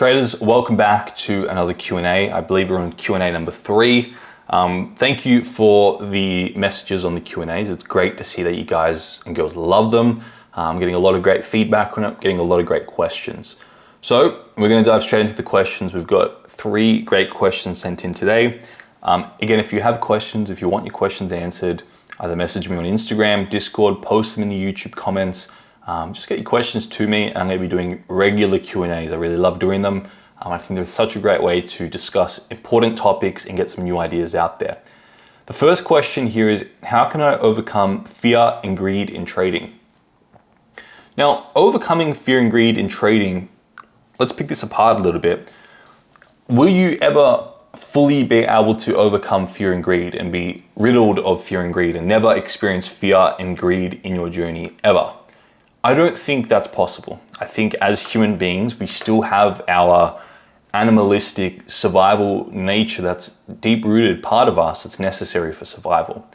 Traders, welcome back to another Q&A. I believe we're on Q&A number 3. Thank you for the messages on the Q&As. It's great to see that you guys and girls love them. I'm getting a lot of great feedback on it, getting a lot of great questions. So we're going to dive straight into the questions. We've got 3 great questions sent in today. Again, if you have questions, if you want your questions answered, either message me on Instagram, Discord, post them in the YouTube comments. Just get your questions to me, and I'm going to be doing regular Q&As. I really love doing them. I think they're such a great way to discuss important topics and get some new ideas out there. The first question here is, how can I overcome fear and greed in trading? Now, overcoming fear and greed in trading, let's pick this apart a little bit. Will you ever fully be able to overcome fear and greed and be riddled of fear and greed and never experience fear and greed in your journey ever? I don't think that's possible. I think as human beings, we still have our animalistic survival nature that's deep-rooted part of us that's necessary for survival.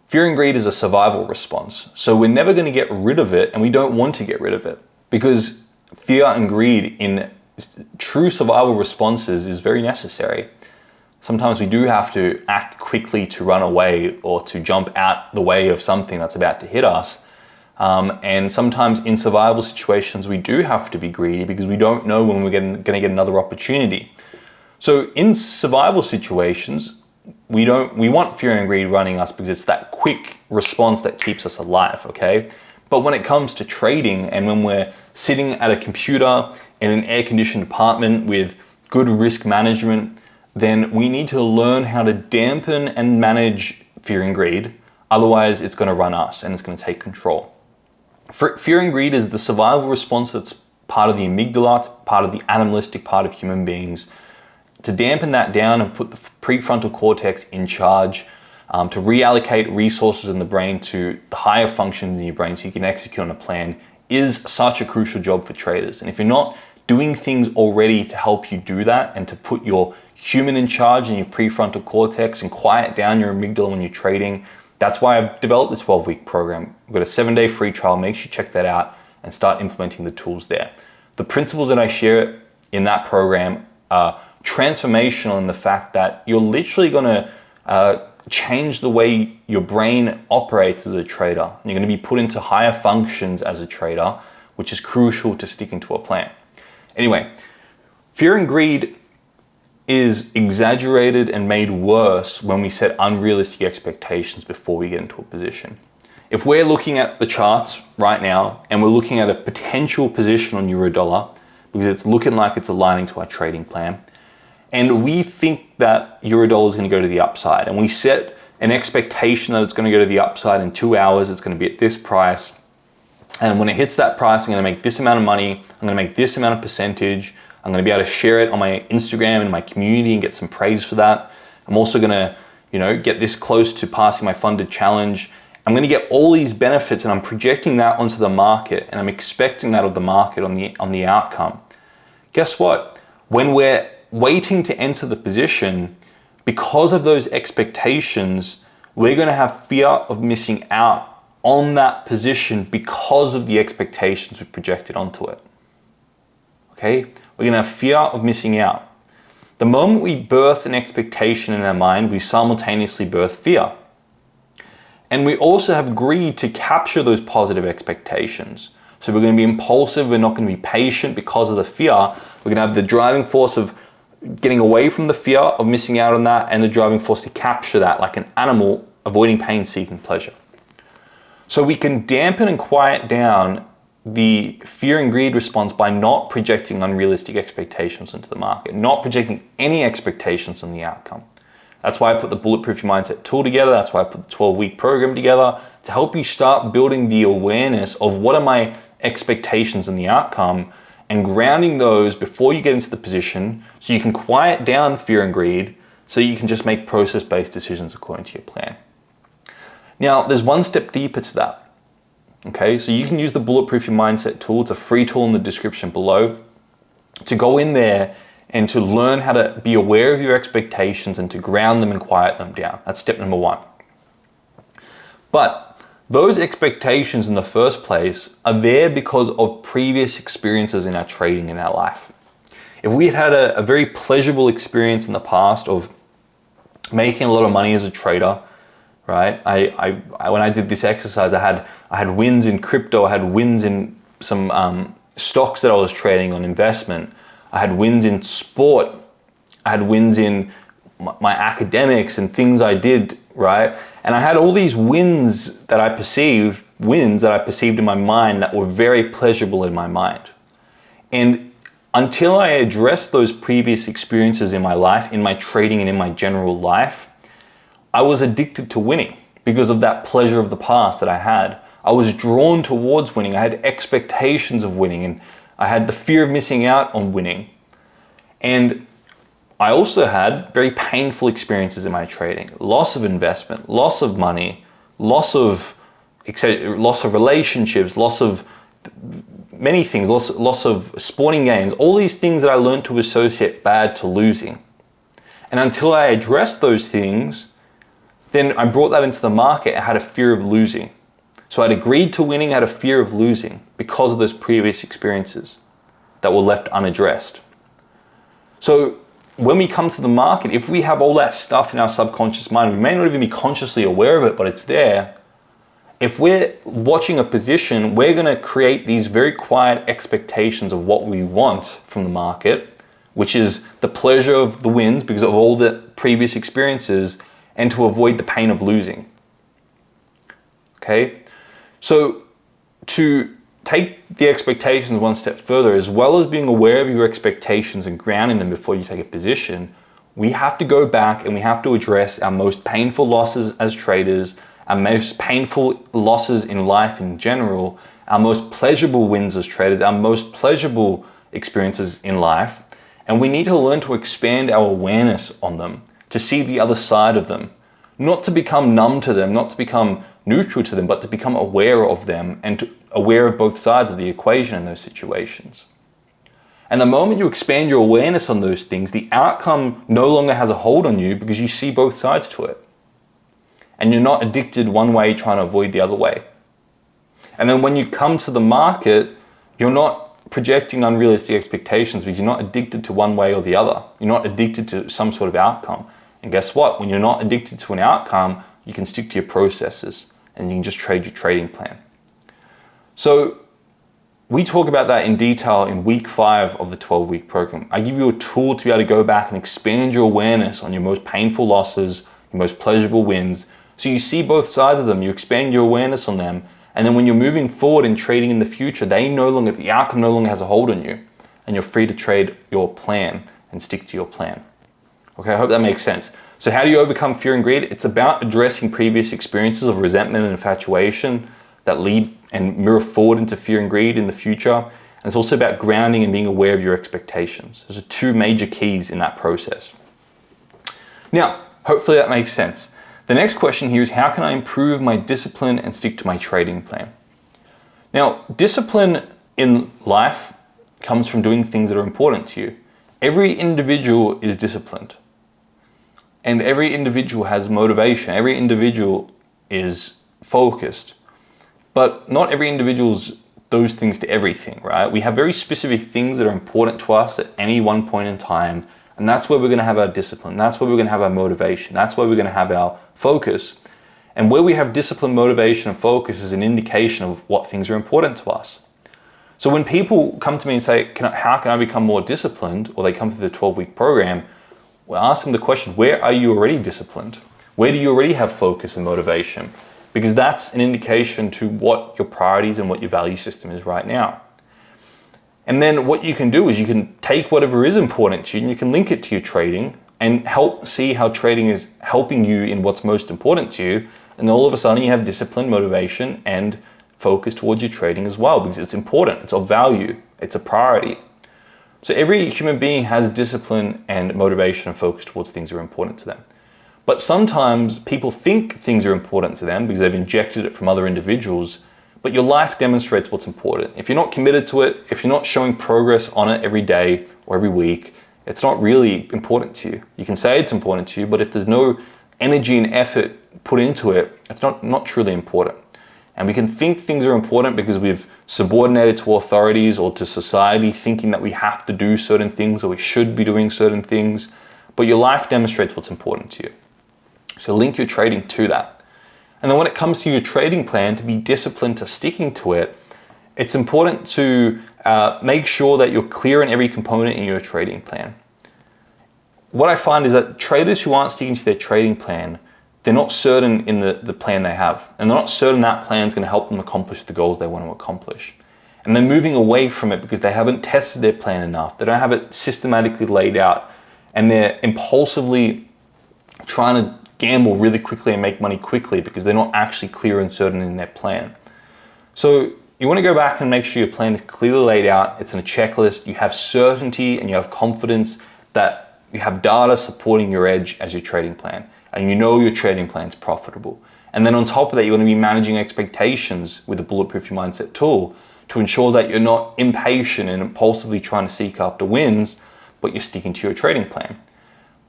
Fear and greed is a survival response. So we're never going to get rid of it, and we don't want to get rid of it, because fear and greed in true survival responses is very necessary. Sometimes we do have to act quickly to run away or to jump out the way of something that's about to hit us. And sometimes in survival situations, we do have to be greedy because we don't know when we're going to get another opportunity. So in survival situations, we want fear and greed running us because it's that quick response that keeps us alive, okay? But when it comes to trading, and when we're sitting at a computer in an air-conditioned apartment with good risk management, then we need to learn how to dampen and manage fear and greed. Otherwise, it's going to run us and it's going to take control. Fear and greed is the survival response that's part of the amygdala, part of the animalistic part of human beings. To dampen that down and put the prefrontal cortex in charge, to reallocate resources in the brain to the higher functions in your brain so you can execute on a plan, is such a crucial job for traders. And if you're not doing things already to help you do that and to put your human in charge and your prefrontal cortex and quiet down your amygdala when you're trading, that's why I've developed this 12-week program. We've got a 7-day free trial. Make sure you check that out and start implementing the tools there. The principles that I share in that program are transformational in the fact that you're literally going to change the way your brain operates as a trader. You're going to be put into higher functions as a trader, which is crucial to sticking to a plan. Anyway, fear and greed is exaggerated and made worse when we set unrealistic expectations before we get into a position. If we're looking at the charts right now and we're looking at a potential position on euro dollar because it's looking like it's aligning to our trading plan, and we think that euro dollar is going to go to the upside, and we set an expectation that it's going to go to the upside in 2 hours, it's going to be at this price, and when it hits that price, I'm going to make this amount of money, I'm going to make this amount of percentage, I'm going to be able to share it on my Instagram and my community and get some praise for that. I'm also going to, get this close to passing my funded challenge. I'm going to get all these benefits, and I'm projecting that onto the market, and I'm expecting that of the market on the outcome. Guess what? When we're waiting to enter the position, because of those expectations, we're going to have fear of missing out on that position because of the expectations we projected onto it. Okay? We're going to have fear of missing out. The moment we birth an expectation in our mind, we simultaneously birth fear. And we also have greed to capture those positive expectations. So we're going to be impulsive, we're not going to be patient because of the fear. We're going to have the driving force of getting away from the fear of missing out on that, and the driving force to capture that like an animal avoiding pain, seeking pleasure. So we can dampen and quiet down the fear and greed response by not projecting unrealistic expectations into the market, not projecting any expectations on the outcome. That's why I put the Bulletproof Your Mindset tool together. That's why I put the 12-week program together, to help you start building the awareness of what are my expectations on the outcome, and grounding those before you get into the position so you can quiet down fear and greed so you can just make process-based decisions according to your plan. Now, there's one step deeper to that. Okay, so you can use the Bulletproof Your Mindset tool. It's a free tool in the description below, to go in there and to learn how to be aware of your expectations and to ground them and quiet them down. That's step number 1. But those expectations in the first place are there because of previous experiences in our trading in our life. If we had a very pleasurable experience in the past of making a lot of money as a trader, right? When I did this exercise, I had wins in crypto, I had wins in some stocks that I was trading on investment, I had wins in sport, I had wins in my academics and things I did, right? And I had all these wins that I perceived in my mind that were very pleasurable in my mind. And until I addressed those previous experiences in my life, in my trading and in my general life, I was addicted to winning because of that pleasure of the past that I had. I was drawn towards winning. I had expectations of winning, and I had the fear of missing out on winning. And I also had very painful experiences in my trading. Loss of investment, loss of money, loss of relationships, loss of many things, loss of sporting games, all these things that I learned to associate bad to losing. And until I addressed those things, then I brought that into the market. I had a fear of losing. So I'd agreed to winning, I had a fear of losing because of those previous experiences that were left unaddressed. So when we come to the market, if we have all that stuff in our subconscious mind, we may not even be consciously aware of it, but it's there. If we're watching a position, we're going to create these very quiet expectations of what we want from the market, which is the pleasure of the wins because of all the previous experiences and to avoid the pain of losing. Okay? So to take the expectations one step further, as well as being aware of your expectations and grounding them before you take a position, we have to go back and we have to address our most painful losses as traders, our most painful losses in life in general, our most pleasurable wins as traders, our most pleasurable experiences in life. And we need to learn to expand our awareness on them, to see the other side of them, not to become numb to them, not to become neutral to them, but to become aware of them and aware of both sides of the equation in those situations. And the moment you expand your awareness on those things, the outcome no longer has a hold on you because you see both sides to it. And you're not addicted one way trying to avoid the other way. And then when you come to the market, you're not projecting unrealistic expectations because you're not addicted to one way or the other. You're not addicted to some sort of outcome. And guess what? When you're not addicted to an outcome, you can stick to your processes and you can just trade your trading plan. So we talk about that in detail in week 5 of the 12-week program. I give you a tool to be able to go back and expand your awareness on your most painful losses, your most pleasurable wins. So you see both sides of them, you expand your awareness on them, and then when you're moving forward in trading in the future, the outcome no longer has a hold on you, and you're free to trade your plan and stick to your plan. Okay, I hope that makes sense. So how do you overcome fear and greed? It's about addressing previous experiences of resentment and infatuation that lead and mirror forward into fear and greed in the future. And it's also about grounding and being aware of your expectations. Those are 2 major keys in that process. Now, hopefully that makes sense. The next question here is, how can I improve my discipline and stick to my trading plan? Now, discipline in life comes from doing things that are important to you. Every individual is disciplined. And every individual has motivation. Every individual is focused. But not every individual's those things to everything, right? We have very specific things that are important to us at any one point in time. And that's where we're going to have our discipline. That's where we're going to have our motivation. That's where we're going to have our focus. And where we have discipline, motivation, and focus is an indication of what things are important to us. So when people come to me and say, how can I become more disciplined? Or they come through the 12-week program, we'll ask them the question, where are you already disciplined? Where do you already have focus and motivation? Because that's an indication to what your priorities and what your value system is right now. And then what you can do is you can take whatever is important to you and you can link it to your trading and help see how trading is helping you in what's most important to you. And all of a sudden you have discipline, motivation, and focus towards your trading as well, because it's important, it's of value, it's a priority. So every human being has discipline and motivation and focus towards things that are important to them. But sometimes people think things are important to them because they've injected it from other individuals, but your life demonstrates what's important. If you're not committed to it, if you're not showing progress on it every day or every week, it's not really important to you. You can say it's important to you, but if there's no energy and effort put into it, it's not truly important. And we can think things are important because we've subordinated to authorities or to society, thinking that we have to do certain things or we should be doing certain things. But your life demonstrates what's important to you. So link your trading to that. And then when it comes to your trading plan, to be disciplined to sticking to it, it's important to make sure that you're clear in every component in your trading plan. What I find is that traders who aren't sticking to their trading plan, they're not certain in the plan they have. And they're not certain that plan is going to help them accomplish the goals they want to accomplish. And they're moving away from it because they haven't tested their plan enough. They don't have it systematically laid out. And they're impulsively trying to gamble really quickly and make money quickly because they're not actually clear and certain in their plan. So you want to go back and make sure your plan is clearly laid out. It's in a checklist. You have certainty and you have confidence that you have data supporting your edge as your trading plan. And you know your trading plan is profitable. And then on top of that, you want to be managing expectations with the Bulletproof Your Mindset tool to ensure that you're not impatient and impulsively trying to seek after wins, but you're sticking to your trading plan.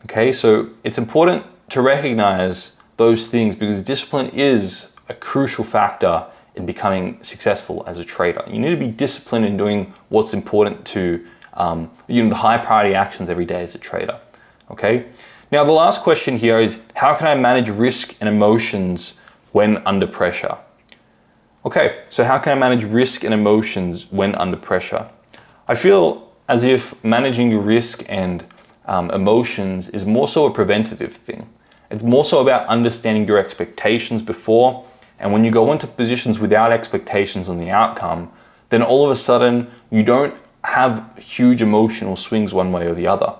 Okay, so it's important to recognize those things because discipline is a crucial factor in becoming successful as a trader. You need to be disciplined in doing what's important to the high priority actions every day as a trader. Okay. Now the last question here is, how can I manage risk and emotions when under pressure? Okay, so how can I manage risk and emotions when under pressure? I feel as if managing your risk and emotions is more so a preventative thing. It's more so about understanding your expectations before, and when you go into positions without expectations on the outcome, then all of a sudden you don't have huge emotional swings one way or the other.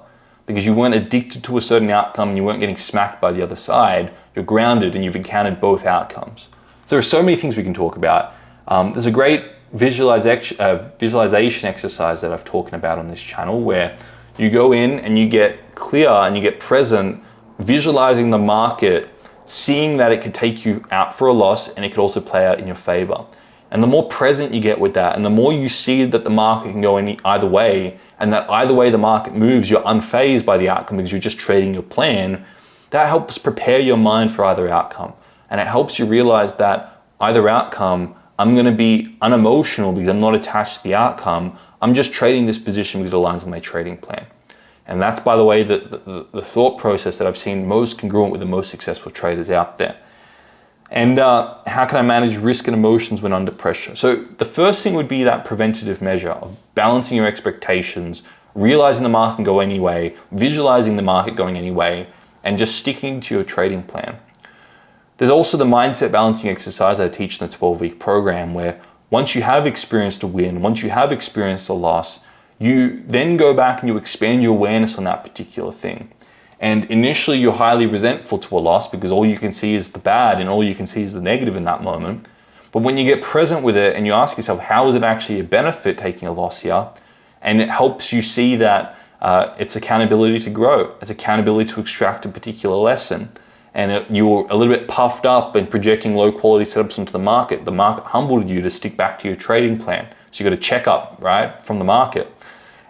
Because you weren't addicted to a certain outcome and you weren't getting smacked by the other side, you're grounded and you've encountered both outcomes. So there are so many things we can talk about. There's a great visualization exercise that I've talked about on this channel where you go in and you get clear and you get present, visualizing the market, seeing that it could take you out for a loss and it could also play out in your favor. And the more present you get with that and the more you see that the market can go either way, and that either way the market moves, you're unfazed by the outcome because you're just trading your plan, that helps prepare your mind for either outcome. And it helps you realize that either outcome, I'm going to be unemotional because I'm not attached to the outcome. I'm just trading this position because it aligns with my trading plan. And that's, by the way, the thought process that I've seen most congruent with the most successful traders out there. And how can I manage risk and emotions when under pressure? So the first thing would be that preventative measure of balancing your expectations, realizing the market can go anyway, visualizing the market going anyway, and just sticking to your trading plan. There's also the mindset balancing exercise I teach in the 12-week program where once you have experienced a win, once you have experienced a loss, you then go back and you expand your awareness on that particular thing. And initially you're highly resentful to a loss because all you can see is the bad and all you can see is the negative in that moment. But when you get present with it and you ask yourself, how is it actually a benefit taking a loss here? And it helps you see that it's accountability to grow. It's accountability to extract a particular lesson. And you're a little bit puffed up and projecting low quality setups into the market. The market humbled you to stick back to your trading plan. So you got to check up, right, from the market.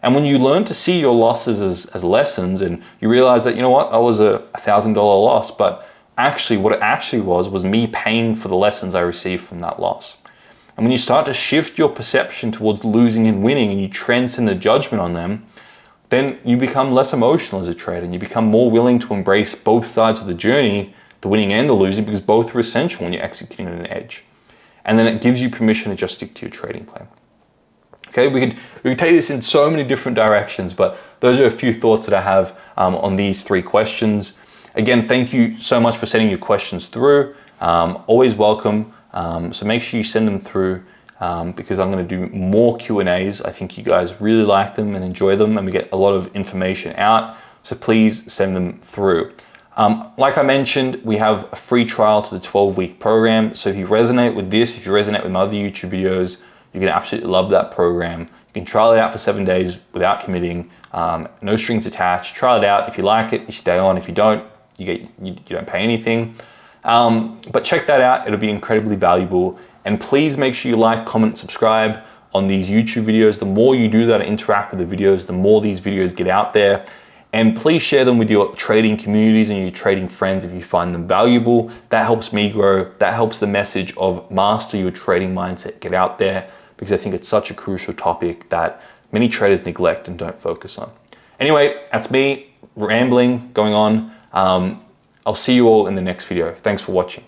And when you learn to see your losses as lessons and you realize that, you know what, that was a $1,000 loss, but actually what it actually was me paying for the lessons I received from that loss. And when you start to shift your perception towards losing and winning and you transcend the judgment on them, then you become less emotional as a trader and you become more willing to embrace both sides of the journey, the winning and the losing, because both are essential when you're executing on an edge. And then it gives you permission to just stick to your trading plan. Okay, we could take this in so many different directions, but those are a few thoughts that I have on these 3 questions. Again, thank you so much for sending your questions through. Always welcome. So make sure you send them through because I'm going to do more Q&As. I think you guys really like them and enjoy them, and we get a lot of information out. So please send them through. Like I mentioned, we have a free trial to the 12-week program. So if you resonate with this, if you resonate with my other YouTube videos, you're going to absolutely love that program. You can trial it out for 7 days without committing, no strings attached. Try it out. If you like it, you stay on. If you don't, you don't pay anything. But check that out. It'll be incredibly valuable. And please make sure you like, comment, subscribe on these YouTube videos. The more you do that and interact with the videos, the more these videos get out there. And please share them with your trading communities and your trading friends if you find them valuable. That helps me grow. That helps the message of master your trading mindset get out there, because I think it's such a crucial topic that many traders neglect and don't focus on. Anyway, that's me rambling, going on. I'll see you all in the next video. Thanks for watching.